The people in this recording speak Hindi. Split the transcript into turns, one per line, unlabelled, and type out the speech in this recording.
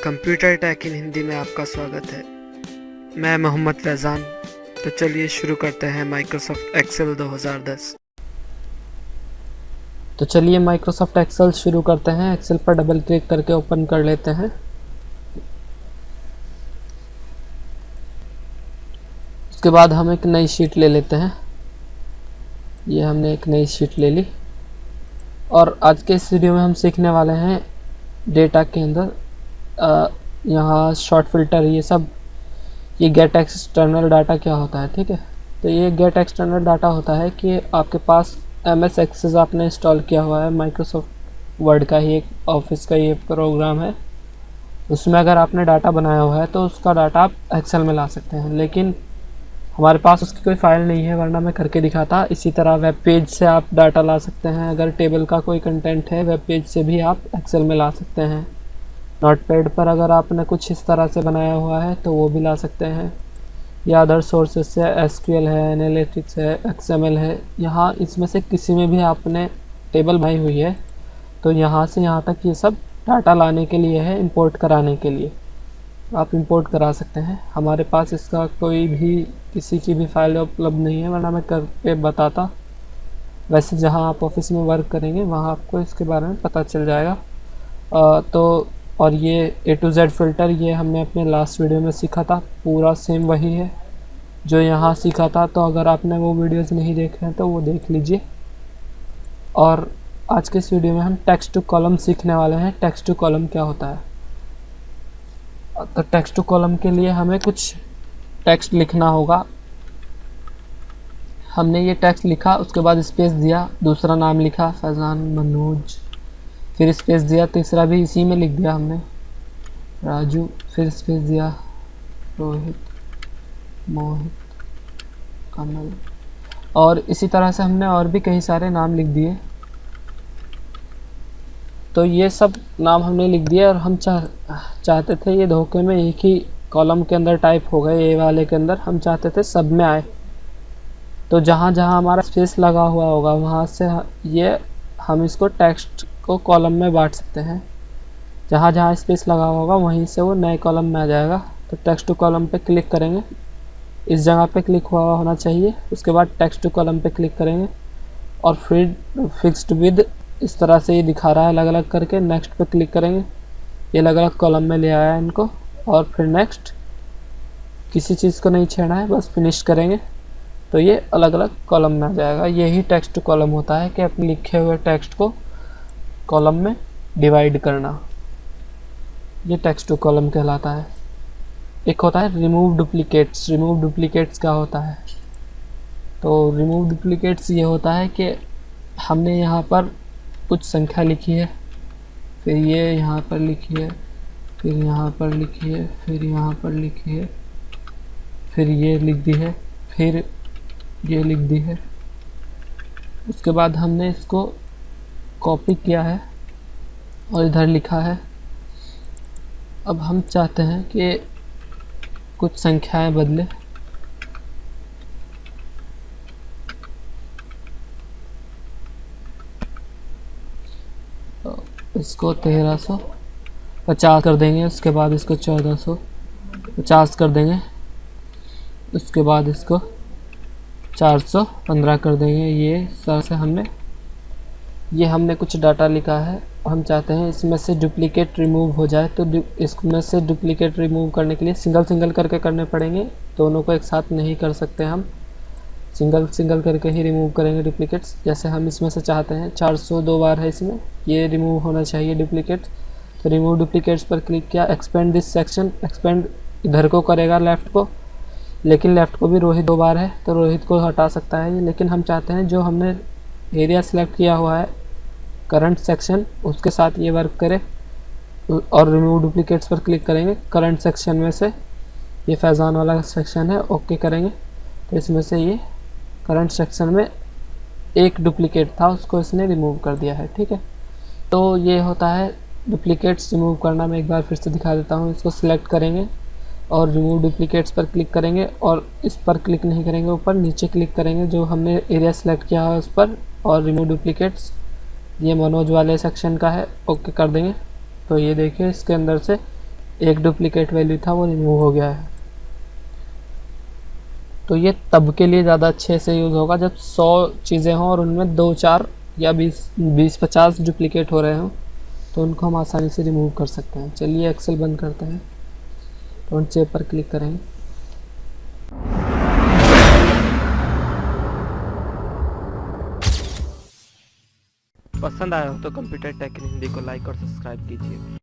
कंप्यूटर टेक इन हिंदी में आपका स्वागत है। मैं मोहम्मद फैज़ान। तो चलिए शुरू करते हैं माइक्रोसॉफ्ट एक्सेल 2010।
तो चलिए माइक्रोसॉफ्ट एक्सेल शुरू करते हैं। एक्सेल पर डबल क्लिक करके ओपन कर लेते हैं। उसके बाद हम एक नई शीट ले लेते हैं। ये हमने एक नई शीट ले ली और आज के इस वीडियो में हम सीखने वाले हैं डेटा के अंदर यहाँ शॉर्ट फिल्टर ये सब। ये गेट एक्सटर्नल डाटा क्या होता है, ठीक है। तो ये गेट एक्सटर्नल डाटा होता है कि आपके पास MS एक्सेस आपने इंस्टॉल किया हुआ है। माइक्रोसॉफ्ट वर्ड का ही एक ऑफिस का ये प्रोग्राम है। उसमें अगर आपने डाटा बनाया हुआ है तो उसका डाटा आप एक्सेल में ला सकते हैं, लेकिन हमारे पास उसकी कोई फाइल नहीं है, वरना मैं करके दिखाता। इसी तरह वेब पेज से आप डाटा ला सकते हैं। अगर टेबल का कोई कंटेंट है वेब पेज से भी आप एक्सेल में ला सकते हैं। नोटपैड पर अगर आपने कुछ इस तरह से बनाया हुआ है तो वो भी ला सकते हैं, या अदर सोर्सेज से SQL है, एनालिटिक्स है, XML है। यहाँ इसमें से किसी में भी आपने टेबल बनाई हुई है तो यहाँ से यहाँ तक ये सब डाटा लाने के लिए है, इंपोर्ट कराने के लिए आप इंपोर्ट करा सकते हैं। हमारे पास इसका कोई भी किसी की भी फाइल उपलब्ध नहीं है, वरना मैं करके बताता। वैसे जहाँ आप ऑफिस में वर्क करेंगे वहाँ आपको इसके बारे में पता चल जाएगा। तो और ये A to Z फ़िल्टर ये हमने अपने लास्ट वीडियो में सीखा था, पूरा सेम वही है जो यहाँ सीखा था। तो अगर आपने वो वीडियोस नहीं देखे हैं तो वो देख लीजिए। और आज के इस वीडियो में हम टेक्स्ट टू कॉलम सीखने वाले हैं। टेक्स्ट टू कॉलम क्या होता है? तो टेक्स्ट टू कॉलम के लिए हमें कुछ टेक्स्ट लिखना होगा। हमने ये टेक्स्ट लिखा, उसके बाद स्पेस दिया, दूसरा नाम लिखा फैज़ान मनोज, फिर स्पेस दिया, तीसरा भी इसी में लिख दिया हमने राजू, फिर स्पेस दिया रोहित, मोहित, कमल। और इसी तरह से हमने और भी कई सारे नाम लिख दिए। तो ये सब नाम हमने लिख दिए और हम चाहते थे ये धोखे में एक ही कॉलम के अंदर टाइप हो गए। ए वाले के अंदर हम चाहते थे सब में आए। तो जहाँ जहाँ हमारा स्पेस लगा हुआ होगा वहाँ से ये हम इसको टेक्स्ट को कॉलम में बांट सकते हैं। जहाँ जहाँ स्पेस लगा होगा वहीं से वो नए कॉलम में आ जाएगा। तो टेक्स्ट टू कॉलम पे क्लिक करेंगे, इस जगह पे क्लिक हुआ होना चाहिए। उसके बाद टेक्स्ट टू कॉलम पे क्लिक करेंगे और फिर फिक्स्ड विद इस तरह से ये दिखा रहा है अलग अलग करके। नेक्स्ट पे क्लिक करेंगे, ये अलग अलग कॉलम में ले आया है इनको। और फिर नेक्स्ट, किसी चीज़ को नहीं छेड़ना है, बस फिनिश करेंगे तो ये अलग अलग कॉलम में आ जाएगा। यही टेक्स्ट टू कॉलम होता है कि अपने लिखे हुए टेक्स्ट को कॉलम में डिवाइड करना। ये टेक्स्ट टू कॉलम कहलाता है। एक होता है रिमूव डुप्लीकेट्स। रिमूव डुप्लीकेट्स क्या होता है? तो रिमूव डुप्लीकेट्स ये होता है कि हमने यहाँ पर कुछ संख्या लिखी है, फिर ये यहाँ पर लिखी है, फिर यहाँ पर लिखी है, फिर यहाँ पर लिखी है, फिर ये लिख दी है, फिर ये लिख दी है। उसके बाद हमने इसको कॉपी किया है और इधर लिखा है। अब हम चाहते हैं कि कुछ संख्याएं बदले। तो इसको 1350 कर देंगे, उसके बाद इसको 1450 कर देंगे, उसके बाद इसको 415 कर देंगे। ये तरह से हमने कुछ डाटा लिखा है। हम चाहते हैं इसमें से डुप्लीकेट रिमूव हो जाए। तो इसमें से डुप्लीकेट रिमूव करने के लिए सिंगल सिंगल करके करने पड़ेंगे, दोनों को एक साथ नहीं कर सकते। हम सिंगल सिंगल करके ही रिमूव करेंगे डुप्लीकेट्स। जैसे हम इसमें से चाहते हैं 402 बार है इसमें, ये रिमूव होना चाहिए डुप्लीकेट। तो रिमूव डुप्लीकेट्स पर क्लिक किया। एक्सपेंड दिस सेक्शन, एक्सपेंड इधर को करेगा लेफ़्ट को, लेकिन लेफ़्ट को भी रोहित 2 बार है तो रोहित को हटा सकता है ये। लेकिन हम चाहते हैं जो हमने एरिया सेलेक्ट किया हुआ है करंट सेक्शन, उसके साथ ये वर्क करे। और रिमूव डुप्लीकेट्स पर क्लिक करेंगे। करंट सेक्शन में से ये फैज़ान वाला सेक्शन है, ओके करेंगे तो इसमें से ये करंट सेक्शन में एक डुप्लीकेट था, उसको इसने रिमूव कर दिया है, ठीक है। तो ये होता है डुप्लीकेट्स रिमूव करना। मैं एक बार फिर से दिखा देता हूँ। इसको सिलेक्ट करेंगे और रिमूव डुप्लीकेट्स पर क्लिक करेंगे और इस पर क्लिक नहीं करेंगे, ऊपर नीचे क्लिक करेंगे जो हमने एरिया सेलेक्ट किया है उस पर, और रिमूव डुप्लीकेट्स ये मनोज वाले सेक्शन का है, ओके कर देंगे। तो ये देखिए इसके अंदर से एक डुप्लीकेट वैल्यू था वो रिमूव हो गया है। तो ये तब के लिए ज़्यादा अच्छे से यूज़ होगा जब 100 चीज़ें हों और उनमें 2-4 या 20-50 डुप्लीकेट हो रहे हों, तो उनको हम आसानी से रिमूव कर सकते हैं। चलिए एक्सेल बंद करते हैं, डोंट सेव पर क्लिक करेंगे।
पसंद आया हो तो कंप्यूटर टेक इन हिंदी को लाइक और सब्सक्राइब कीजिए।